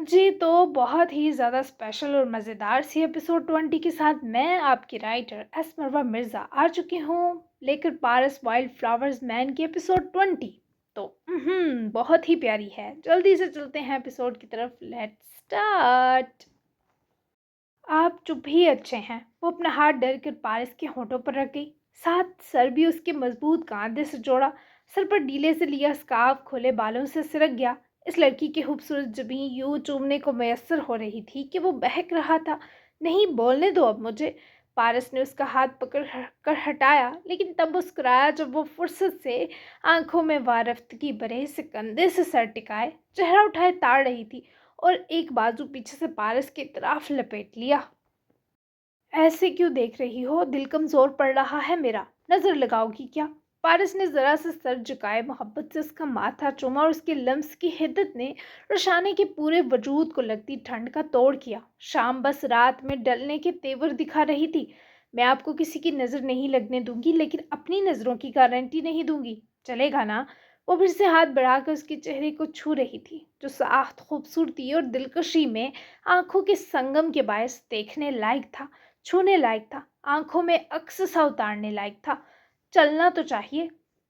جی تو بہت ہی زیادہ اسپیشل اور مزیدار سی ایپیسوڈ 20 کے ساتھ میں آپ کی رائٹر ایس مروا مرزا آ چکی ہوں لے کر پارس وائلڈ فلاورز مین کی ایپیسوڈ 20۔ تو بہت ہی پیاری ہے، جلدی سے چلتے ہیں ایپیسوڈ کی طرف، لیٹ سٹارٹ۔ آپ چپ ہی اچھے ہیں، وہ اپنا ہاتھ ڈر کر پارس کے ہونٹوں پر رکھ گئی، ساتھ سر بھی اس کے مضبوط کاندھے سے جوڑا، سر پر ڈھیلے سے لیا اسکارف کھلے بالوں سے سرک گیا۔ اس لڑکی کی خوبصورت جبیں یوں چومنے کو میسر ہو رہی تھی کہ وہ بہک رہا تھا۔ نہیں، بولنے دو اب مجھے۔ پارس نے اس کا ہاتھ پکڑ کر ہٹایا، لیکن تب مسکرایا جب وہ فرصت سے آنکھوں میں وارفتگی بھرے سے کندھے سے سر ٹکائے، چہرہ اٹھائے تاڑ رہی تھی اور ایک بازو پیچھے سے پارس کی طرف لپیٹ لیا۔ ایسے کیوں دیکھ رہی ہو؟ دل کمزور پڑ رہا ہے میرا، نظر لگاؤ گی کیا؟ پارس نے ذرا سا سر جھکائے محبت سے اس کا ماتھا چوما اور اس کے لمس کی حدت نے روشانے کے پورے وجود کو لگتی ٹھنڈ کا توڑ کیا۔ شام بس رات میں ڈلنے کے تیور دکھا رہی تھی۔ میں آپ کو کسی کی نظر نہیں لگنے دوں گی، لیکن اپنی نظروں کی گارنٹی نہیں دوں گی، چلے گا نا؟ وہ پھر سے ہاتھ بڑھا کر اس کے چہرے کو چھو رہی تھی، جو ساخت خوبصورتی اور دلکشی میں آنکھوں کے سنگم کے باعث دیکھنے لائق تھا، چھونے لائق تھا، آنکھوں میں عکس سا اتارنے لائق تھا۔ چلنا تو چاہیے۔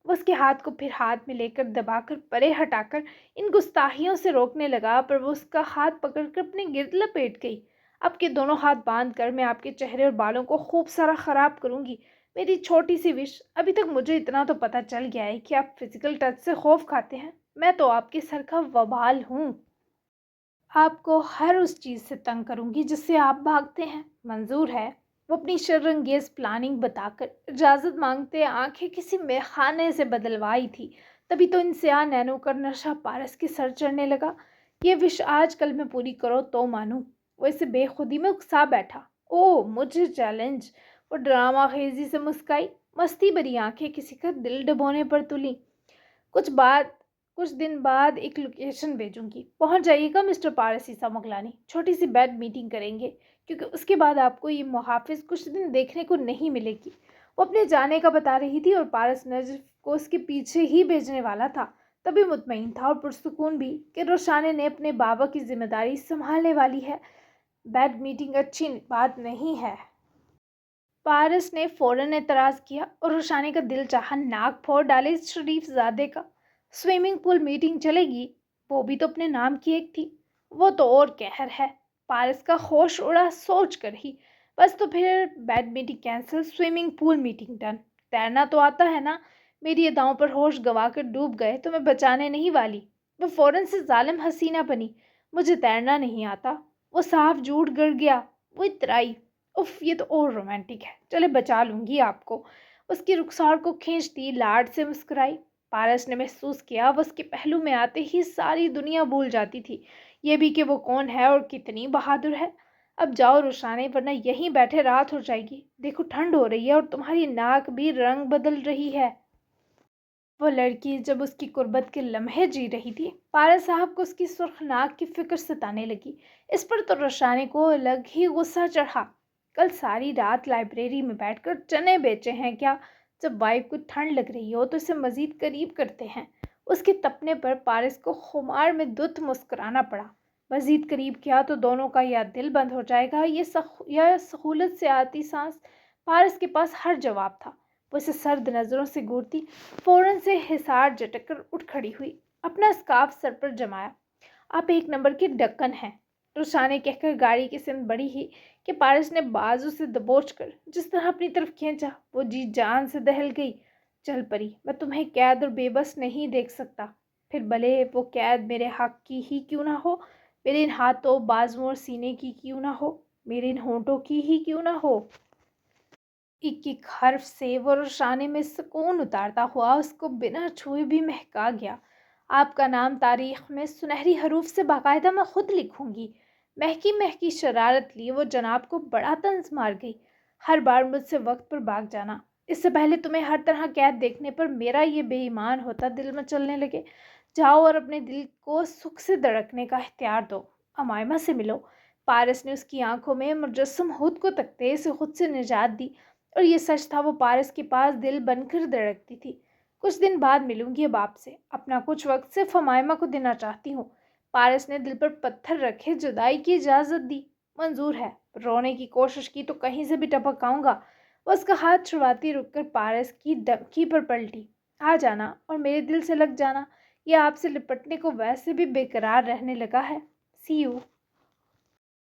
وہ اس کے ہاتھ کو پھر ہاتھ میں لے کر دبا کر پرے ہٹا کر ان گستاخیوں سے روکنے لگا، پر وہ اس کا ہاتھ پکڑ کر اپنے گرد لپیٹ گئی۔ اب کے دونوں ہاتھ باندھ کر میں آپ کے چہرے اور بالوں کو خوب سارا خراب کروں گی۔ میری چھوٹی سی وش، ابھی تک مجھے اتنا تو پتہ چل گیا ہے کہ آپ فزیکل ٹچ سے خوف کھاتے ہیں، میں تو آپ کے سر کا وبال ہوں۔ آپ کو ہر اس چیز سے تنگ کروں گی جس سے آپ بھاگتے ہیں، منظور ہے؟ وہ اپنی شررنگیز پلاننگ بتا کر اجازت مانگتے آنکھیں کسی میخانے سے بدلوائی تھی، تبھی تو ان سیاہ نینوں کا نشہ پارس کے سر چڑھنے لگا۔ یہ وش آج کل میں پوری کرو تو مانوں۔ وہ اسے بے خودی میں اکسا بیٹھا۔ او مجھے چیلنج! وہ ڈرامہ خیزی سے مسکائی، مستی بھری آنکھیں کسی کا دل ڈبونے پر تلیں۔ کچھ بعد کچھ دن بعد ایک لوکیشن بھیجوں گی، پہنچ جائیے گا مسٹر پارس عیسیٰ مغلانی، چھوٹی سی بیڈ میٹنگ کریں گے، کیونکہ اس کے بعد آپ کو یہ محافظ کچھ دن دیکھنے کو نہیں ملے گی۔ وہ اپنے جانے کا بتا رہی تھی اور پارس نجف کو اس کے پیچھے ہی بھیجنے والا تھا، تبھی مطمئن تھا اور پرسکون بھی کہ روشانے نے اپنے بابا کی ذمہ داری سنبھالنے والی ہے۔ بیڈ میٹنگ اچھی بات نہیں ہے، پارس نے فوراً اعتراض کیا، اور روشانے کا دل چاہا ناک پھوڑ ڈالے اس شریف زادے کا۔ سوئمنگ پول میٹنگ چلے گی، وہ بھی تو اپنے نام کی ایک تھی، وہ تو اور قہر ہے۔ پارس کا ہوش اڑا سوچ کر ہی۔ بس تو پھر bed meeting cancel, swimming pool meeting done. تیرنا تو آتا ہے نا؟ میری اداؤں پر ہوش گوا کر ڈوب گئے تو میں بچانے نہیں والی۔ وہ فوراً سے ظالم حسینہ بنی، مجھے تیرنا نہیں آتا۔ وہ صاف جھوٹ گڑ گیا، وہ اترائی، اف یہ تو اور رومانٹک ہے، چلے بچا لوں گی آپ کو۔ اس کی رخسار کو کھینچتی لاڈ سے مسکرائی۔ پارس نے محسوس کیا وہ اس کے پہلو میں آتے ہی ساری دنیا بھول جاتی تھی، یہ بھی کہ وہ کون ہے اور کتنی بہادر ہے۔ اب جاؤ روشانے، ورنہ یہیں بیٹھے رات ہو جائے گی، دیکھو ٹھنڈ ہو رہی ہے اور تمہاری ناک بھی رنگ بدل رہی ہے۔ وہ لڑکی جب اس کی قربت کے لمحے جی رہی تھی، پارس صاحب کو اس کی سرخ ناک کی فکر ستانے لگی۔ اس پر تو روشانے کو الگ ہی غصہ چڑھا۔ کل ساری رات لائبریری میں بیٹھ کر چنے بیچے ہیں کیا؟ جب وائف کو ٹھنڈ لگ رہی ہو تو اسے مزید قریب کرتے ہیں۔ اس کے تپنے پر پارس کو خمار میں دت مسکرانا پڑا۔ مزید قریب کیا تو دونوں کا یا دل بند ہو جائے گا یا سہولت سے آتی سانس۔ پارس کے پاس ہر جواب تھا۔ وہ اسے سرد نظروں سے گورتی فوراً سے حصار جھٹک کر اٹھ کھڑی ہوئی، اپنا اسکارف سر پر جمایا۔ آپ ایک نمبر کے ڈکن ہیں، روشانے کہہ کر گاڑی کی سمت بڑھی ہی کہ پارس نے بازو سے دبوچ کر جس طرح اپنی طرف کھینچا، وہ جی جان سے دہل گئی۔ چل پری، میں تمہیں قید اور بے بس نہیں دیکھ سکتا، پھر بھلے وہ قید میرے حق کی ہی کیوں نہ ہو، میرے ان ہاتھوں بازوؤں اور سینے کی کیوں نہ ہو، میرے ان ہونٹوں کی ہی کیوں نہ ہو۔ ایک ایک حرف سے وہ روشانے میں سکون اتارتا ہوا اس کو بنا چھوئے بھی مہکا گیا۔ آپ کا نام تاریخ میں سنہری حروف سے باقاعدہ میں خود لکھوں گی۔ مہکی مہکی شرارت لی وہ جناب کو بڑا طنز مار گئی۔ ہر بار مجھ سے وقت پر بھاگ جانا، اس سے پہلے تمہیں ہر طرح قید دیکھنے پر میرا یہ بے ایمان ہوتا دل میں چلنے لگے۔ جاؤ اور اپنے دل کو سکھ سے دھڑکنے کا اختیار دو، امائمہ سے ملو۔ پارس نے اس کی آنکھوں میں مجسم خود کو تکتے سے خود سے نجات دی، اور یہ سچ تھا وہ پارس کے پاس دل بن کر دھڑکتی تھی۔ کچھ دن بعد ملوں گی اب آپ سے، اپنا کچھ وقت صرف امائمہ کو دینا چاہتی ہوں۔ پارس نے دل پر پتھر رکھے جدائی کی اجازت دی۔ منظور ہے۔ رونے کی کوشش کی تو کہیں سے بھی ٹپک آؤں گا۔ وہ اس کا ہاتھ چھڑواتی رک کر پارس کی ڈبکی پر پلٹی۔ آ جانا اور میرے دل سے لگ جانا، یہ آپ سے لپٹنے کو ویسے بھی بے قرار رہنے لگا ہے۔ سی یو۔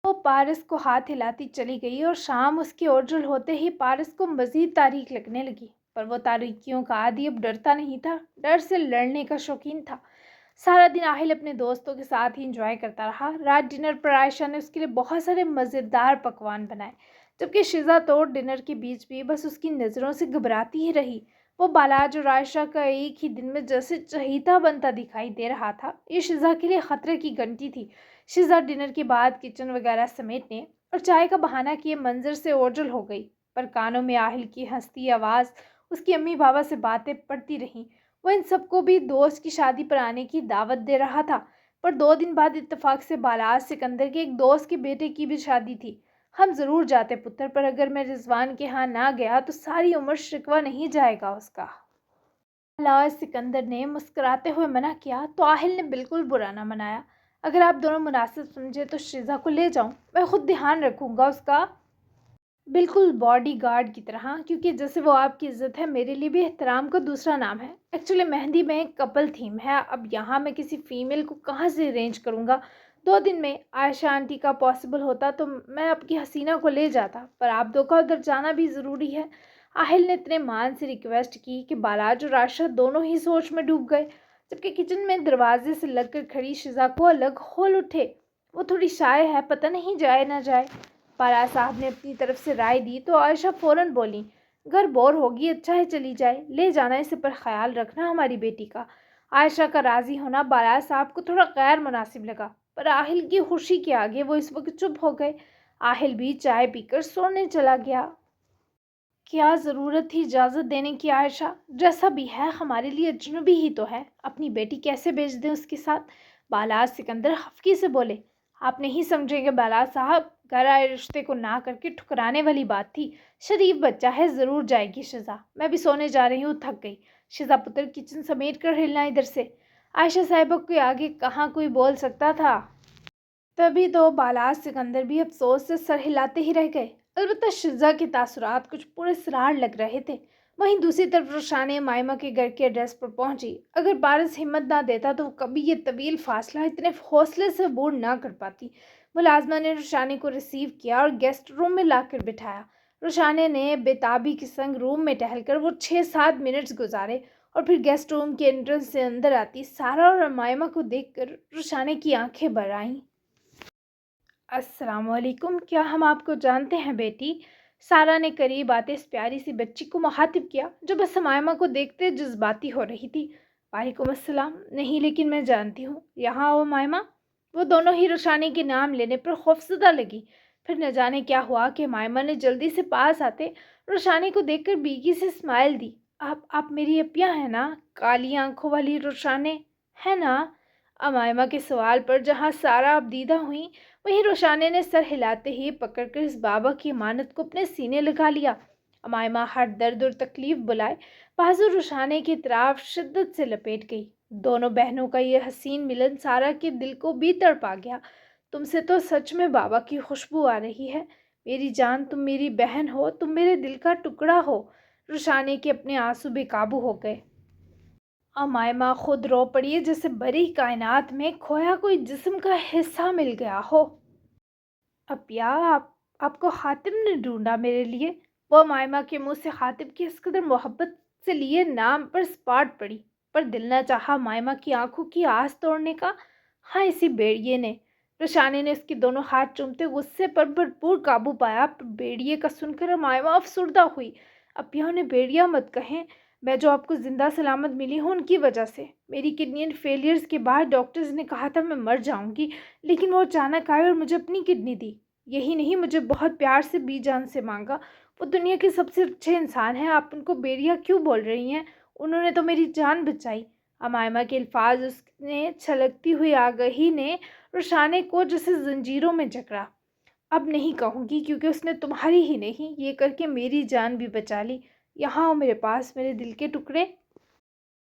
وہ پارس کو ہاتھ ہلاتی چلی گئی اور شام اس کی اوجل ہوتے ہی پارس کو مزید تاریک لگنے لگی، پر وہ تاریکیوں کا عادی اب ڈرتا نہیں تھا، ڈر سے لڑنے کا شوقین تھا۔ سارا دن آہل اپنے دوستوں کے ساتھ ہی انجوائے کرتا رہا۔ رات ڈنر پر عائشہ نے اس کے لیے بہت سارے مزیدار پکوان بنائے، جبکہ شزا تو ڈنر کے بیچ بھی بس اس کی نظروں سے گھبراتی ہی رہی۔ وہ بالاج اور عائشہ کا ایک ہی دن میں جیسے چہیتا بنتا دکھائی دے رہا تھا۔ یہ شزا کے لیے خطرے کی گھنٹی تھی۔ شزا ڈنر کے بعد کچن وغیرہ سمیٹنے اور چائے کا بہانہ کیے منظر سے اوجل ہو گئی، پر کانوں میں آہل کی ہنستی آواز، اس کی امی بابا سے باتیں پڑتی رہیں۔ وہ ان سب کو بھی دوست کی شادی پر آنے کی دعوت دے رہا تھا، پر 2 دن بعد اتفاق سے بالاج سکندر کے ایک دوست کے بیٹے کی بھی شادی تھی۔ ہم ضرور جاتے پتر، پر اگر میں رضوان کے ہاں نہ گیا تو ساری عمر شکوہ نہیں جائے گا اس کا۔ بالاج سکندر نے مسکراتے ہوئے منع کیا تو آہل نے بالکل برا نہ منایا۔ اگر آپ دونوں مناسب سمجھے تو شزا کو لے جاؤں، میں خود دھیان رکھوں گا اس کا، بالکل باڈی گارڈ کی طرح، کیونکہ جیسے وہ آپ کی عزت ہے میرے لیے بھی احترام کا دوسرا نام ہے۔ ایکچولی مہندی میں ایک کپل تھیم ہے، اب یہاں میں کسی فیمیل کو کہاں سے ارینج کروں گا؟ 2 دن میں عائشہ آنٹی کا پاسبل ہوتا تو میں آپ کی حسینہ کو لے جاتا، پر آپ دو کا ادھر جانا بھی ضروری ہے۔ آہل نے اتنے مان سے ریکویسٹ کی کہ بالاج اور عائشہ دونوں ہی سوچ میں ڈوب گئے، جبکہ کچن میں دروازے سے لگ کر کھڑی شزا کو الگ کھول اٹھے۔ وہ تھوڑی شائع ہے، پتہ نہیں جائے نہ جائے۔ بالا صاحب نے اپنی طرف سے رائے دی تو عائشہ فوراً بولی، گھر بور ہوگی، اچھا ہے چلی جائے، لے جانا اسے، پر خیال رکھنا ہماری بیٹی کا۔ عائشہ کا راضی ہونا بالا صاحب کو تھوڑا غیر مناسب لگا، پر آہل کی خوشی کے آگے وہ اس وقت چپ ہو گئے۔ آہل بھی چائے پی کر سونے چلا گیا۔ کیا ضرورت تھی اجازت دینے کی عائشہ؟ جیسا بھی ہے ہمارے لیے اجنبی ہی تو ہے، اپنی بیٹی کیسے بھیج دیں اس کے ساتھ؟ بالاج سکندر خفگی سے بولے۔ آپ نہیں سمجھیں گے بالاج صاحب، گھر آئے رشتے کو نہ کر کے ٹھکرانے والی بات تھی۔ شریف بچہ ہے، ضرور جائے گی شزا، میں بھی سونے جا رہی ہوں، تھک گئی۔ شزا پتر کچن سمیٹ کر ہلنا ادھر سے۔ عائشہ صاحبہ کے آگے کہاں کوئی بول سکتا تھا؟ تبھی تو بالاج سکندر بھی افسوس سے سر ہلاتے ہی رہ گئے۔ البتہ شزا کے تاثرات کچھ پراسرار لگ رہے تھے۔ وہیں دوسری طرف روشانہ مائمہ کے گھر کے ایڈریس پر پہنچی۔ اگر پارس ہمت نہ دیتا تو وہ کبھی یہ طویل فاصلہ اتنے حوصلے سے عبور نہ کر پاتی۔ ملازمہ نے روشانہ کو ریسیو کیا اور گیسٹ روم میں لا کر بٹھایا۔ روشانہ نے بےتابی کے سنگ روم میں ٹہل کر وہ 6-7 منٹس گزارے اور پھر گیسٹ روم کے انٹرنس سے اندر آتی سارا اور مائمہ کو دیکھ کر روشانہ کی آنکھیں بھر آئیں۔ السلام علیکم، کیا ہم آپ کو جانتے ہیں بیٹی؟ سارا نے قریب آتے اس پیاری سی بچی کو مخاطب کیا جو بس مائمہ کو دیکھتے جذباتی ہو رہی تھی۔ وعلیکم السلام، نہیں لیکن میں جانتی ہوں، یہاں آؤ مائمہ۔ وہ دونوں ہی روشانی کے نام لینے پر خوفزدہ لگی، پھر نہ جانے کیا ہوا کہ مائمہ نے جلدی سے پاس آتے روشانی کو دیکھ کر بیگی سے اسمائل دی۔ آپ میری اپیاں ہیں نا؟ کالی آنکھوں والی روشانی ہے نا؟ امائمہ کے سوال پر جہاں سارا اب دیدہ ہوئی، وہیں روشانہ نے سر ہلاتے ہی پکڑ کر اس بابا کی امانت کو اپنے سینے لگا لیا۔ امائمہ ہر درد اور تکلیف بلائے بازو روشانہ کی طرف شدت سے لپیٹ گئی۔ دونوں بہنوں کا یہ حسین ملن سارا کے دل کو بھی تڑپا گیا۔ تم سے تو سچ میں بابا کی خوشبو آ رہی ہے میری جان، تم میری بہن ہو، تم میرے دل کا ٹکڑا ہو۔ روشانہ کے اپنے آنسو بے قابو ہو گئے۔ امائمہ خود رو پڑی جیسے بڑی کائنات میں کھویا کوئی جسم کا حصہ مل گیا ہو۔ اپیا، آپ کو خاتم نے ڈھونڈا میرے لیے؟ وہ امائمہ کے منہ سے خاتم کی اس قدر محبت سے لیے نام پر سپاٹ پڑی، پر دل نہ چاہا امائمہ کی آنکھوں کی آس توڑنے کا۔ ہاں اسی بیڑیے نے۔ روشانی نے اس کے دونوں ہاتھ چومتے غصے پر بھرپور قابو پایا، پر بیڑیے کا سن کر امائمہ افسردہ ہوئی۔ اپیا انہیں بیڑیا مت کہیں، میں جو آپ کو زندہ سلامت ملی ہوں ان کی وجہ سے۔ میری کڈنی فیلیئرز کے بعد ڈاکٹرز نے کہا تھا میں مر جاؤں گی، لیکن وہ اچانک آئے اور مجھے اپنی کڈنی دی۔ یہی نہیں، مجھے بہت پیار سے بی جان سے مانگا۔ وہ دنیا کے سب سے اچھے انسان ہیں، آپ ان کو بیڑیا کیوں بول رہی ہیں؟ انہوں نے تو میری جان بچائی۔ امائمہ کے الفاظ اس نے چھلکتی ہوئی آگہی نے روشانہ کو جیسے زنجیروں میں جکڑا۔ اب نہیں کہوں گی کیونکہ اس نے تمہاری ہی نہیں، یہ کر کے میری جان بھی بچا لی۔ یہاں آؤ میرے پاس، میرے دل کے ٹکڑے۔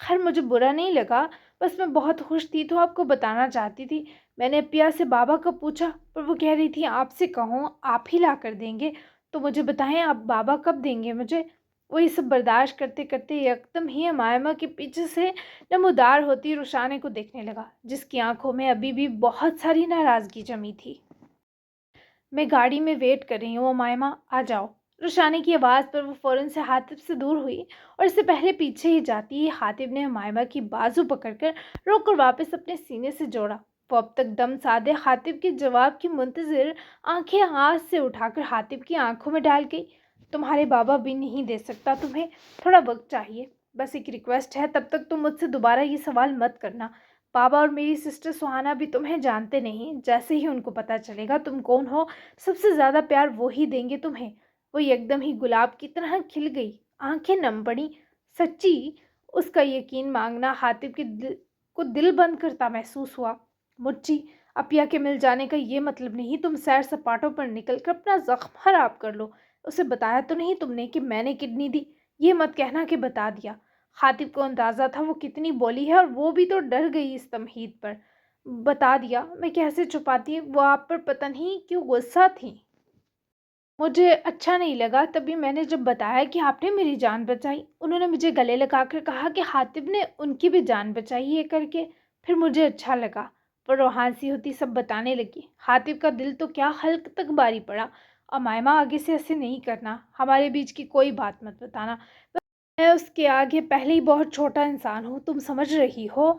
خیر مجھے برا نہیں لگا، بس میں بہت خوش تھی تو آپ کو بتانا چاہتی تھی۔ میں نے اپیا سے بابا کا پوچھا پر وہ کہہ رہی تھی آپ سے کہوں آپ ہی لا کر دیں گے، تو مجھے بتائیں آپ بابا کب دیں گے مجھے؟ وہ یہ سب برداشت کرتے کرتے یکدم ہی امائمہ کے پیچھے سے نمودار ہوتی رخسانے کو دیکھنے لگا، جس کی آنکھوں میں ابھی بھی بہت ساری ناراضگی جمی تھی۔ میں گاڑی میں ویٹ کر رہی ہوں امائمہ، آ جاؤ۔ رخسانے کی آواز پر وہ فوراً سے حاطب سے دور ہوئی اور اس سے پہلے پیچھے ہی جاتی ہی حاطب نے امائمہ کی بازو پکڑ کر روک کر واپس اپنے سینے سے جوڑا۔ وہ اب تک دم سادے حاطب کے جواب کی منتظر آنکھیں ہاتھ سے اٹھا کر حاطب کی آنکھوں میں ڈال گئی۔ تمہارے بابا بھی نہیں دے سکتا تمہیں، تھوڑا وقت چاہیے، بس ایک ریکویسٹ ہے، تب تک تم مجھ سے دوبارہ یہ سوال مت کرنا۔ بابا اور میری سسٹر سہانا بھی تمہیں جانتے نہیں، جیسے ہی ان کو پتہ چلے گا تم کون ہو سب سے زیادہ پیار وہی دیں گے تمہیں۔ وہ یکدم ہی گلاب کی طرح کھل گئی، آنکھیں نم پڑی۔ سچی؟ اس کا یقین مانگنا حاطب کے دل کو دل بند کرتا محسوس ہوا۔ مچی، اپیا کے مل جانے کا یہ مطلب نہیں تم سیر سپاٹوں پر نکل کر اپنا زخم خراب کر لو۔ اسے بتایا تو نہیں تم نے کہ میں نے کڈنی دی؟ یہ مت کہنا کہ بتا دیا۔ خاطب کو اندازہ تھا وہ کتنی بولی ہے اور وہ بھی تو ڈر گئی اس تمہید پر۔ بتا دیا، میں کیسے چھپاتی، وہ آپ پر پتہ نہیں کیوں غصہ تھی۔ مجھے اچھا نہیں لگا، تبھی میں نے جب بتایا کہ آپ نے میری جان بچائی، انہوں نے مجھے گلے لگا کر کہا کہ حاطب نے ان کی بھی جان بچائی یہ کر کے، پھر مجھے اچھا لگا۔ پر روحان سی ہوتی سب بتانے لگی۔ حاطب کا دل تو کیا حلق تک باری پڑا۔ امائمہ آگے سے ایسے نہیں کرنا، ہمارے بیچ کی کوئی بات مت بتانا، میں اس کے آگے پہلے ہی بہت چھوٹا انسان ہوں، تم سمجھ رہی ہو؟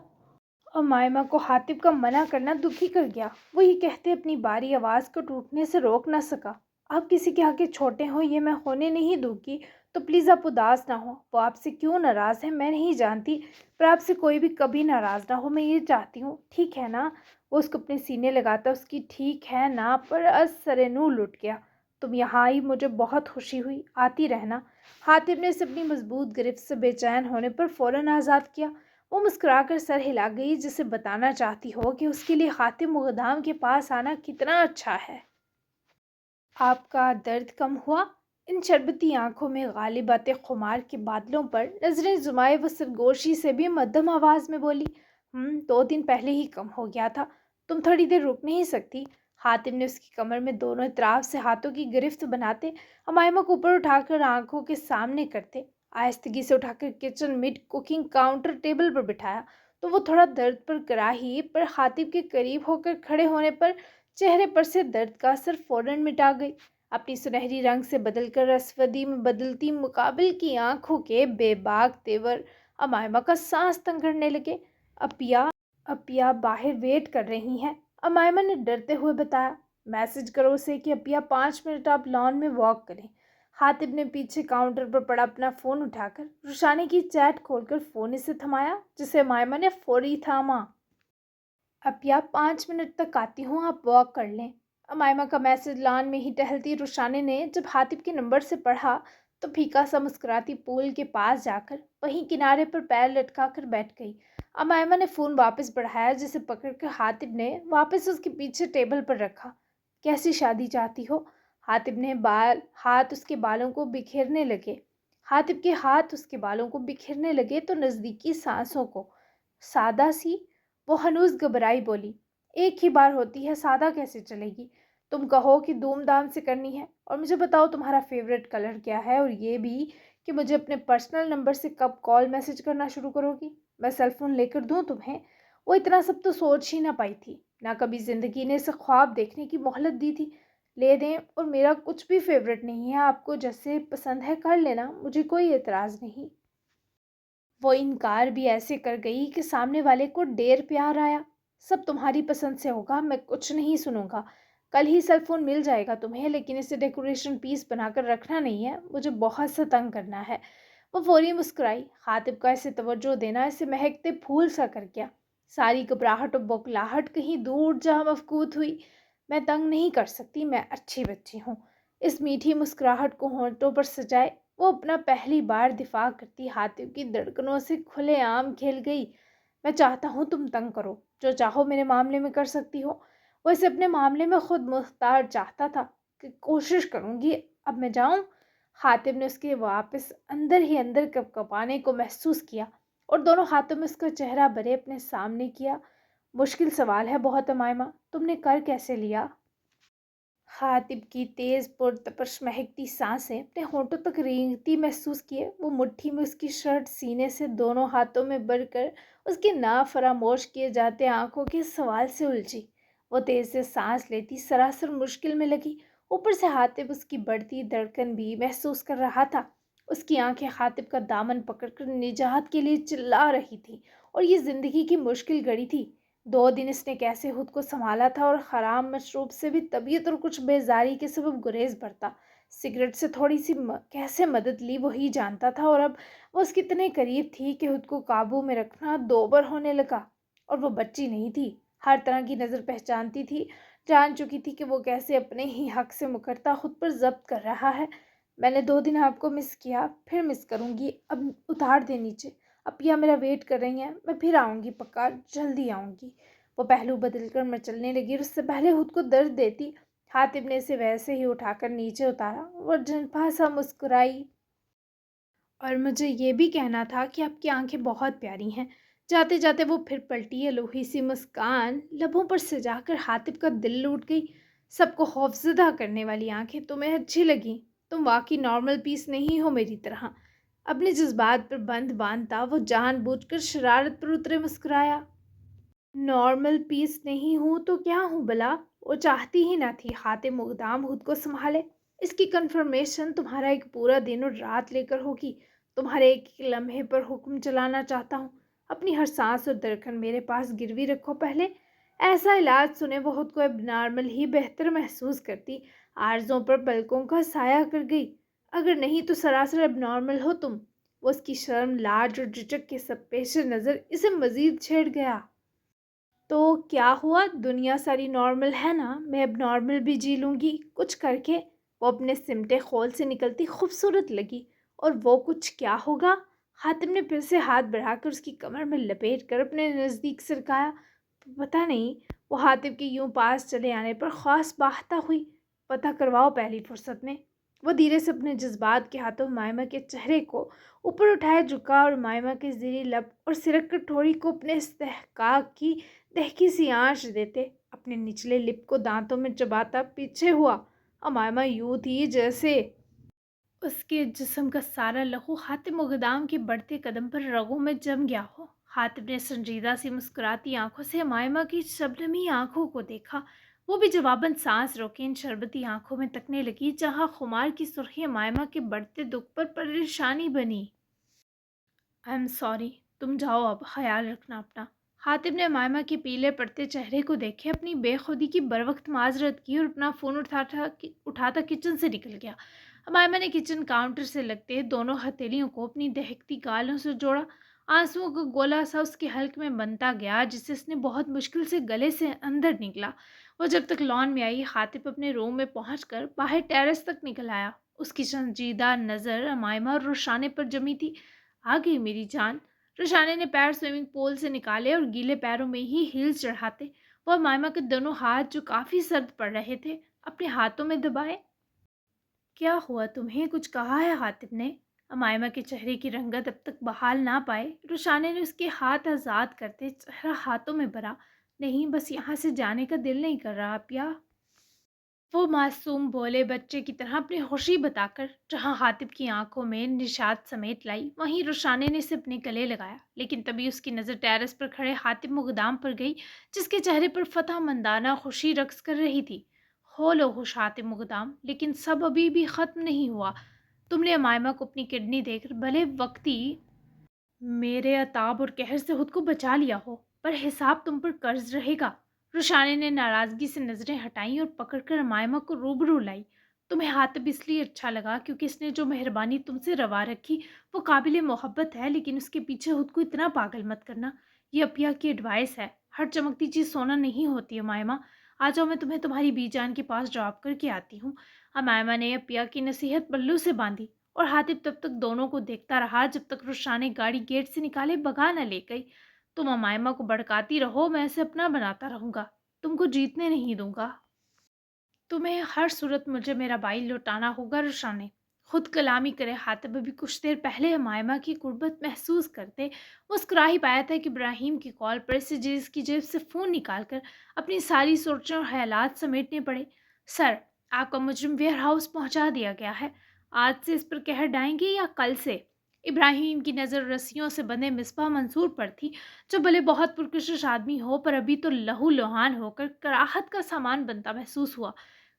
امائمہ کو حاطب کا منع کرنا دکھی کر گیا۔ وہ یہ کہتے اپنی باری آواز کو ٹوٹنے سے روک نہ سکا۔ آپ کسی کے آگے چھوٹے ہوں یہ میں ہونے نہیں دوں گی، تو پلیز آپ اداس نہ ہو۔ وہ آپ سے کیوں ناراض ہے میں نہیں جانتی، پر آپ سے کوئی بھی کبھی ناراض نہ ہو، میں یہ چاہتی ہوں، ٹھیک ہے نا؟ وہ اس کو اپنے سینے لگاتا اس کی ٹھیک ہے نا پر از سر نو لٹ گیا۔ تم یہاں آئی مجھے بہت خوشی ہوئی، آتی رہنا۔ حاطب نے اسے اپنی مضبوط گرفت سے بے چین ہونے پر فوراً آزاد کیا۔ وہ مسکرا کر سر ہلا گئی، جسے بتانا چاہتی ہو کہ اس کے لیے حاتم مقدام کے پاس آنا کتنا اچھا ہے۔ آپ کا درد کم ہوا؟ ان شربتی آنکھوں میں غالب آتے خمار کے بادلوں پر نظریں جمائے وہ سرگوشی سے بھی مدھم آواز میں بولی، 2 دن پہلے ہی کم ہو گیا تھا، تم تھوڑی دیر رک نہیں سکتی؟ حاتم نے اس کی کمر میں دونوں اطراف سے ہاتھوں کی گرفت بناتے امائمہ کو اوپر اٹھا کر آنکھوں کے سامنے کرتے آہستگی سے اٹھا کر kitchen mid cooking counter table پر بٹھایا تو وہ تھوڑا درد پر کراہی پر حاتم کے قریب ہو کر کھڑے ہونے پر چہرے پر سے درد کا اثر فوراً مٹا گئی۔ اپنی سنہری رنگ سے بدل کر اسودی میں بدلتی مقابل کی آنکھوں کے بے باک تیور امائمہ کا سانس تنگ کرنے لگے۔ اپیا باہر ویٹ کر رہی ہیں، امائمہ نے ڈرتے ہوئے بتایا۔ میسج کرو اسے کہ اپیا 5 منٹ آپ لان میں واک کریں۔ حاتب نے پیچھے کاؤنٹر پر پڑا اپنا فون اٹھا کر رخسانے کی چیٹ کھول کر فون اسے تھمایا، جسے امائمہ نے فوری تھاما۔ اپیا 5 منٹ تک آتی ہوں، آپ واک کر لیں۔ امائمہ کا میسج لان میں ہی ٹہلتی رخسانے نے جب حاتب کے نمبر سے پڑھا تو پھیکا سا مسکراتی پول کے پاس جا کر وہیں کنارے پر پیر لٹکا کر بیٹھ گئی۔ امائمہ نے فون واپس بڑھایا، جسے پکڑ کر حاتب نے واپس اس کے پیچھے ٹیبل پر رکھا۔ کیسی شادی چاہتی ہو؟ حاتب نے ہاتھ اس کے بالوں کو بکھیرنے لگے۔ حاتب کے ہاتھ اس کے بالوں کو بکھیرنے لگے تو نزدیکی سانسوں کو سادہ سی، وہ ہنوز گھبرائی بولی، ایک ہی بار ہوتی ہے، سادہ کیسے چلے گی؟ تم کہو کہ دھوم دھام سے کرنی ہے، اور مجھے بتاؤ تمہارا فیوریٹ کلر کیا ہے، اور یہ بھی کہ مجھے اپنے پرسنل نمبر سے کب کال میسج کرنا شروع کرو گی؟ میں سیل فون لے کر دوں تمہیں؟ وہ اتنا سب تو سوچ ہی نہ پائی تھی، نہ کبھی زندگی نے اسے خواب دیکھنے کی مہلت دی تھی۔ لے دیں، اور میرا کچھ بھی فیوریٹ نہیں ہے، آپ کو جیسے پسند ہے کر لینا، مجھے کوئی اعتراض نہیں۔ وہ انکار بھی ایسے کر گئی کہ سامنے والے کو ڈیر پیار آیا۔ سب تمہاری پسند سے ہوگا، میں کچھ نہیں سنوں گا۔ کل ہی سیل فون مل جائے گا تمہیں، لیکن اسے ڈیکوریشن پیس بنا کر رکھنا نہیں ہے، مجھے بہت سا تنگ کرنا ہے۔ وہ فوری مسکرائی۔ حاتب کا اسے توجہ دینا اسے مہکتے پھول سا کر گیا۔ ساری گھبراہٹ و بوکھلاہٹ کہیں دور جہاں مفقود ہوئی۔ میں تنگ نہیں کر سکتی، میں اچھی بچی ہوں۔ اس میٹھی مسکراہٹ کو ہونٹوں پر سجائے وہ اپنا پہلی بار دفاع کرتی حاتب کی دھڑکنوں سے کھلے عام کھیل گئی۔ میں چاہتا ہوں تم تنگ کرو، جو چاہو میرے معاملے میں کر سکتی ہو۔ وہ اسے اپنے معاملے میں خود مختار چاہتا تھا کہ کوشش کروں گی، اب میں جاؤں؟ حاتب نے اس کے واپس اندر ہی اندر کپکپانے کو محسوس کیا۔ اور دونوں ہاتھوں میں اس کا چہرہ بھرے اپنے سامنے کیا۔ مشکل سوال ہے بہت امائمہ، تم نے کر کیسے لیا؟ خاطب کی تیز پرتپش مہکتی سانسیں اپنے ہونٹوں تک رینگتی محسوس کیے۔ وہ مٹھی میں اس کی شرٹ سینے سے دونوں ہاتھوں میں بھر کر اس کی نا فراموش کیے جاتے آنکھوں کے سوال سے الجھی۔ وہ تیز سے سانس لیتی سراسر مشکل میں لگی، اوپر سے خاطب اس کی بڑھتی دھڑکن بھی محسوس کر رہا تھا۔ اس کی آنکھیں خاطب کا دامن پکڑ کر نجات کے لیے چلا رہی تھی، اور یہ زندگی کی مشکل گھڑی تھی۔ 2 دن اس نے کیسے خود کو سنبھالا تھا، اور خراب مشروب سے بھی طبیعت اور کچھ بیزاری کے سبب گریز برتا۔ سگریٹ سے تھوڑی سی کیسے مدد لی وہی جانتا تھا، اور اب وہ اس کتنے قریب تھی کہ خود کو قابو میں رکھنا دوبر ہونے لگا۔ اور وہ بچی نہیں تھی، ہر طرح کی نظر پہچانتی تھی، جان چکی تھی کہ وہ کیسے اپنے ہی حق سے مکرتا خود پر ضبط کر رہا ہے۔ میں نے 2 دن آپ کو مس کیا، پھر مس کروں گی، اب اتار دے نیچے، اپیا میرا ویٹ کر رہی ہیں، میں پھر آؤں گی، پکا جلدی آؤں گی۔ وہ پہلو بدل کر مچلنے لگی، اور اس سے پہلے خود کو درد دیتی خاطب نے اسے ویسے ہی اٹھا کر نیچے اتارا۔ وہ جھنپا سا مسکرائی، اور مجھے یہ بھی کہنا تھا کہ آپ کی آنکھیں بہت پیاری ہیں۔ جاتے جاتے وہ پھر پلٹی، الوہی سی مسکان لبوں پر سجا کر خاطب کا دل لوٹ گئی۔ سب کو خوفزدہ کرنے والی آنکھیں تمہیں اچھی لگیں؟ تم واقعی نارمل پیس نہیں ہو میری طرح۔ اپنے جذبات پر بند باندھتا وہ جان بوجھ کر شرارت پر اترے مسکرایا۔ نارمل پیس نہیں ہوں تو کیا ہوں بلا؟ وہ چاہتی ہی نہ تھی خاتم اقدام خود کو سنبھالے۔ اس کی کنفرمیشن تمہارا ایک پورا دن اور رات لے کر ہوگی۔ تمہارے ایک ایک لمحے پر حکم چلانا چاہتا ہوں۔ اپنی ہر سانس اور دھڑکن میرے پاس گروی رکھو پہلے۔ ایسا علاج سنے وہ خود کو اب نارمل ہی بہتر محسوس کرتی، آرزوں پر پلکوں کا سایہ کر گئی۔ اگر نہیں تو سراسر اب نارمل ہو تم۔ وہ اس کی شرم، لاج اور جھجک کے سب پیش نظر اسے مزید چھیڑ گیا۔ تو کیا ہوا؟ دنیا ساری نارمل ہے نا، میں اب نارمل بھی جی لوں گی کچھ کر کے۔ وہ اپنے سمٹے خول سے نکلتی خوبصورت لگی۔ اور وہ کچھ کیا ہوگا؟ خاتم نے پھر سے ہاتھ بڑھا کر اس کی کمر میں لپیٹ کر اپنے نزدیک سرکایا۔ پتہ نہیں، وہ خاتم کے یوں پاس چلے آنے پر خواص باہتا ہوئی۔ پتہ کرواؤ پہلی فرصت میں۔ وہ دھیرے سے اپنے جذبات کے ہاتھوں مائمہ کے چہرے کو اوپر اٹھائے جھکا، اور مائمہ کے زیریں لب اور سرک کر ٹھوڑی کو اپنے استحقاق کی دہکی سی آنچ دیتے اپنے نچلے لپ کو دانتوں میں چباتا پیچھے ہوا۔ امائمہ یوں تھی جیسے اس کے جسم کا سارا لہو خاتم اقدام کے بڑھتے قدم پر رگوں میں جم گیا ہو۔ خاتم نے سنجیدہ سی مسکراتی آنکھوں سے امائمہ کی شبنمی آنکھوں کو دیکھا۔ وہ بھی جواباً سانس روکے ان شربتی آنکھوں میں تکنے لگی، جہاں خمار کی سرخی امائمہ کے بڑھتے دکھ پر پریشانی بنی۔ آئی ایم سوری، تم جاؤ، اب خیال رکھنا اپنا۔ خاتم نے امائمہ کے پیلے پڑتے چہرے کو دیکھے اپنی بے خودی کی بروقت معذرت کی، اور اپنا فون اٹھاتا کچن سے نکل گیا۔ امائمہ نے کچن کاؤنٹر سے لگتے دونوں ہتھیلیوں کو اپنی دہکتی گالوں سے جوڑا۔ آنسوؤں کا گولا سا اس کے حلق میں بنتا گیا، جسے اس نے بہت مشکل سے گلے سے اندر نکلا۔ وہ جب تک لان میں آئی، خاتم اپنے روم میں پہنچ کر باہر ٹیرس تک نکل آیا۔ اس کی سنجیدہ نظر امائمہ اور رشانے پر جمی تھی۔ آ گئی میری جان؟ رشانے نے پیر سوئمنگ پول سے نکالے، اور گیلے پیروں میں ہی ہیلز چڑھاتے وہ امائمہ کے دونوں ہاتھ، جو کافی سرد پڑ رہے تھے، اپنے ہاتھوں میں دبائے۔ کیا ہوا تمہیں؟ کچھ کہا ہے خاتم نے؟ امائمہ کے چہرے کی رنگت اب تک بحال نہ پائے، رشانے نے اس کے ہاتھ آزاد کرتے چہرہ ہاتھوں میں بھرا۔ نہیں، بس یہاں سے جانے کا دل نہیں کر رہا پیا۔ وہ معصوم بولے بچے کی طرح اپنی خوشی بتا کر جہاں خاطب کی آنکھوں میں نشاط سمیٹ لائی، وہیں رشانے نے اسے اپنے گلے لگایا۔ لیکن تبھی اس کی نظر ٹیرس پر کھڑے خاطب مقدام پر گئی، جس کے چہرے پر فتح مندانہ خوشی رقص کر رہی تھی۔ ہو لو خوش خاطب مقدام، لیکن سب ابھی بھی ختم نہیں ہوا۔ تم نے امائمہ کو اپنی کڈنی دے کر بھلے وقتی میرے عتاب اور قہر سے خود کو بچا لیا ہو، پر حساب تم پر قرض رہے گا۔ رشانے نے ناراضگی سے نظریں ہٹائیں اور پکڑ کر امائمہ کو روبرو لائی۔ تمہیں خاتب اس لیے اچھا لگا کیونکہ اس نے جو مہربانی تم سے روا رکھی وہ قابل محبت ہے، لیکن اس کے پیچھے خود کو اتنا پاگل مت کرنا۔ یہ اپیا کی ایڈوائس ہے، ہر چمکتی چیز سونا نہیں ہوتی امائمہ۔ آ جاؤ، میں تمہیں تمہاری بی جان کے پاس ڈراپ کر کے آتی ہوں۔ امائمہ نے اپیا کی نصیحت پلو سے باندھی، اور خاتب تب تک دونوں کو دیکھتا رہا جب تک رشانے گاڑی گیٹ سے نکالے بگا نہ لے گئی۔ تم امائمہ کو بھڑکاتی رہو، میں اسے اپنا بناتا رہوں گا، تم کو جیتنے نہیں دوں گا۔ تمہیں ہر صورت مجھے میرا بھائی لوٹانا ہوگا رشانے۔ خود کلامی کرے حاتب ابھی کچھ دیر پہلے حمائمہ کی قربت محسوس کرتے مسکرا ہی پایا تھا کہ ابراہیم کی کال پر سے جیز کی جیب سے فون نکال کر اپنی ساری سوچیں اور خیالات سمیٹنے پڑے۔ سر، آپ کا مجرم ویئر ہاؤس پہنچا دیا گیا ہے، آج سے اس پر قہر ڈائیں گے یا کل سے؟ ابراہیم کی نظر رسیوں سے بندھے مصباح منصور پر تھی، جو بھلے بہت پرکشش آدمی ہو پر ابھی تو لہو لوہان ہو کر کراہت کا سامان بنتا محسوس ہوا۔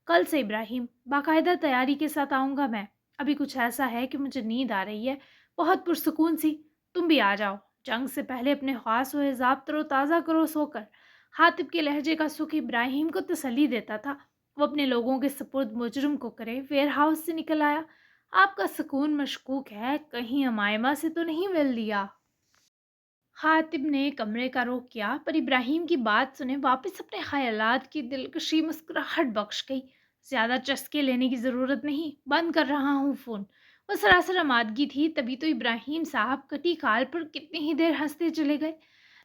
کل سے ابراہیم، باقاعدہ تیاری کے ساتھ آؤں گا میں۔ ابھی کچھ ایسا ہے کہ مجھے نیند آ رہی ہے، بہت پرسکون سی۔ تم بھی آ جاؤ، جنگ سے پہلے اپنے خواص و حساب تر و تازہ کرو سو کر۔ حاتب کے لہجے کا سکھ ابراہیم کو تسلی دیتا تھا۔ وہ اپنے لوگوں کے سپرد مجرم کو کرے ویئر ہاؤس سے نکل آیا۔ آپ کا سکون مشکوک ہے، کہیں امائمہ سے تو نہیں مل لیا؟ خاتب نے کمرے کا رخ کیا پر ابراہیم کی بات سنے واپس اپنے خیالات کی دلکشی مسکراہٹ بخش گئی۔ زیادہ چسکے لینے کی ضرورت نہیں، بند کر رہا ہوں فون۔ وہ سراسر آمادگی تھی، تبھی تو ابراہیم صاحب کٹی کال پر کتنی ہی دیر ہنستے چلے گئے۔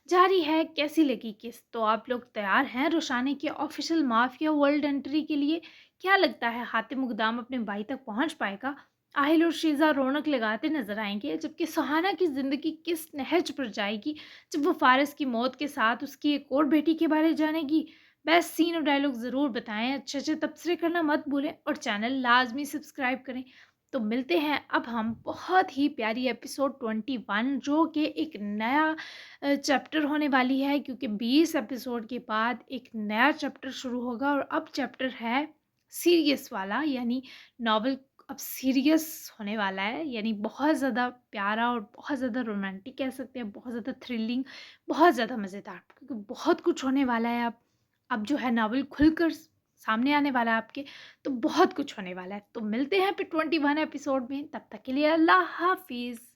جاری ہے، کیسی لگی قسط؟ تو آپ لوگ تیار ہیں روشانے کے آفیشل مافیا ورلڈ انٹری کے لیے؟ کیا لگتا ہے حاتم اقدام اپنے بھائی تک پہنچ پائے گا؟ آہل اور شیزہ رونق لگاتے نظر آئیں گے، جبکہ سہانا کی زندگی کس نہج پر جائے گی جب وہ فارس کی موت کے ساتھ اس کی ایک اور بیٹی کے بارے جانے گی؟ بیسٹ سین اور ڈائلاگ ضرور بتائیں، اچھے اچھے تبصرے کرنا مت بھولیں اور چینل لازمی سبسکرائب کریں۔ تو ملتے ہیں اب ہم بہت ہی پیاری ایپیسوڈ 21، جو کہ ایک نیا چیپٹر ہونے والی ہے، کیونکہ 20 ایپیسوڈ کے بعد ایک نیا چیپٹر شروع ہوگا اور اب چیپٹر ہے سیریس والا، یعنی ناول اب سیریس ہونے والا ہے، یعنی بہت زیادہ پیارا اور بہت زیادہ رومانٹک کہہ سکتے ہیں، بہت زیادہ تھرلنگ، بہت زیادہ مزیدار، کیونکہ بہت کچھ ہونے والا ہے۔ اب جو ہے ناول کھل کر سامنے آنے والا ہے آپ کے، تو بہت کچھ ہونے والا ہے۔ تو ملتے ہیں پھر 21 ایپیسوڈ میں، تب تک کے لیے اللہ حافظ۔